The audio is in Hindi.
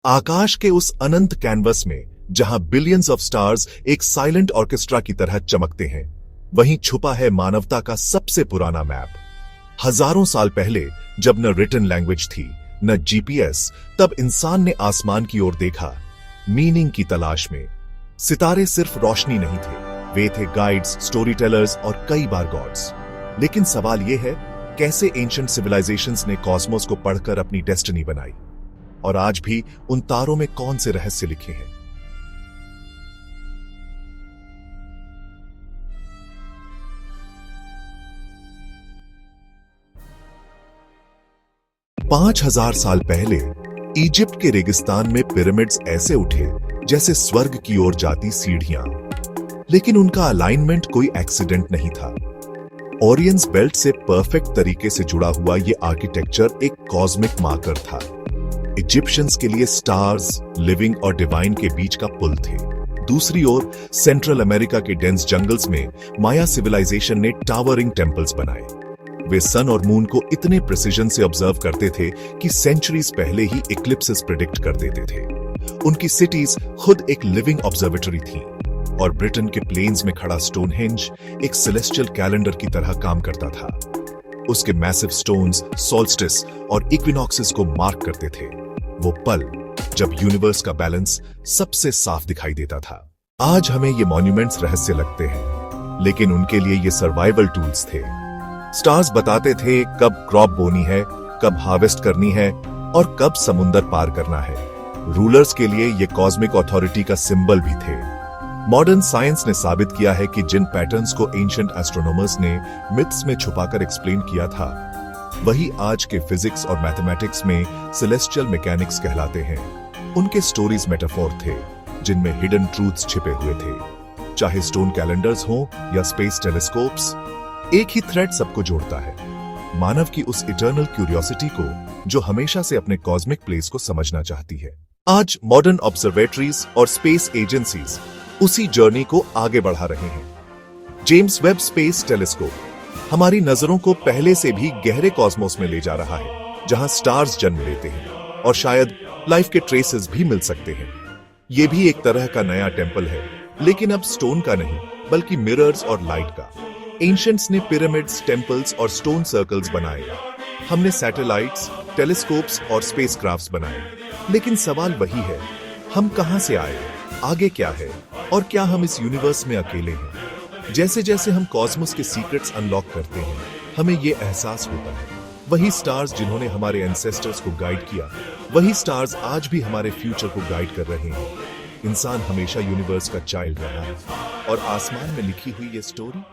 आकाश के उस अनंत कैनवस में जहां बिलियंस ऑफ स्टार्स एक साइलेंट ऑर्केस्ट्रा की तरह चमकते हैं, वहीं छुपा है मानवता का सबसे पुराना मैप। हजारों साल पहले, जब न रिटन लैंग्वेज थी न जीपीएस, तब इंसान ने आसमान की ओर देखा, मीनिंग की तलाश में। सितारे सिर्फ रोशनी नहीं थे, वे थे गाइड्स, स्टोरी टेलर्स और कई बार गॉड्स। लेकिन सवाल यह है, कैसे एंशिएंट सिविलाइजेशंस ने कॉस्मोस को पढ़कर अपनी डेस्टिनी बनाई, और आज भी उन तारों में कौन से रहस्य लिखे हैं। पांच 5000 साल पहले इजिप्ट के रेगिस्तान में पिरामिड्स ऐसे उठे जैसे स्वर्ग की ओर जाती सीढ़ियां। लेकिन उनका अलाइनमेंट कोई एक्सीडेंट नहीं था। ओरियंस बेल्ट से परफेक्ट तरीके से जुड़ा हुआ यह आर्किटेक्चर एक कॉस्मिक मार्कर था। इजिप्शियंस के लिए स्टार्स, लिविंग और डिवाइन के बीच का पुल थे। दूसरी ओर सेंट्रल अमेरिका के डेंस जंगल्स में माया सिविलाइजेशन ने टावरिंग टेम्पल्स बनाए। वे सन और मून को इतने प्रिसिजन से ऑब्जर्व करते थे कि सेंचुरीज पहले ही इक्लिप्सेस प्रेडिक्ट कर देते थे। उनकी सिटीज खुद एक लिविंग ऑब्जर्वेटरी थी, और ब्रिटेन के प्लेन्स में खड़ा स्टोनहेंज एक सेलेस्टियल कैलेंडर की तरह काम करता था। उसके मैसिव स्टोन्स सोल्स्टिस और इक्विनॉक्सेस को मार्क करते थे, वो पल जब यूनिवर्स का बैलेंस सबसे साफ दिखाई देता था। आज हमें ये मॉन्यूमेंट्स रहस्य लगते हैं, लेकिन उनके लिए ये सर्वाइवल टूल्स थे। स्टार्स बताते थे कब क्रॉप बोनी है, कब हार्वेस्ट करनी है और कब समुंदर पार करना है। रूलर्स के लिए ये कॉस्मिक अथॉरिटी का सिंबल भी थे। मॉडर्न साइंस ने साबित किया है कि जिन पैटर्न्स को एंशिएंट एस्ट्रोनॉमर्स ने मिथ्स में छुपाकर एक्सप्लेन किया था, वही आज के फिजिक्स और मैथमेटिक्स में सेलेस्टियल मैकेनिक्स कहलाते हैं। उनके स्टोरीज मेटाफोर थे, जिनमें हिडन ट्रूथ्स छिपे हुए थे। चाहे स्टोन कैलेंडर्स हो या स्पेस टेलीस्कोप्स, एक ही थ्रेड सबको जोड़ता है, मानव की उस इटर्नल क्यूरियोसिटी को जो हमेशा से अपने कॉस्मिक प्लेस को समझना चाहती है। आज मॉडर्न ऑब्जर्वेटरीज और स्पेस एजेंसीज उसी जर्नी को आगे बढ़ा रहे हैं। जेम्स वेब स्पेस टेलीस्कोप हमारी नजरों को पहले से भी गहरे कॉस्मोस में ले जा रहा है, जहां स्टार्स जन्म लेते हैं और शायद लाइफ के ट्रेसेस भी मिल सकते हैं। यह भी एक तरह का नया टेंपल है, लेकिन अब स्टोन का नहीं, बल्कि मिरर्स और लाइट का। एंशिएंट्स ने पिरामिड्स, टेंपल्स और स्टोन सर्कल्स बनाए। हमने सैटेलाइट्स, टेलीस्कोप्स और स्पेसक्राफ्ट्स बनाए। लेकिन सवाल वही है, हम कहां से आए, आगे क्या है, और क्या हम इस यूनिवर्स में अकेले हैं? जैसे जैसे हम कॉस्मोस के सीक्रेट्स अनलॉक करते हैं, हमें ये एहसास होता है, वही स्टार्स जिन्होंने हमारे एंसेस्टर्स को गाइड किया, वही स्टार्स आज भी हमारे फ्यूचर को गाइड कर रहे हैं। इंसान हमेशा यूनिवर्स का चाइल्ड रहा है, और आसमान में लिखी हुई ये स्टोरी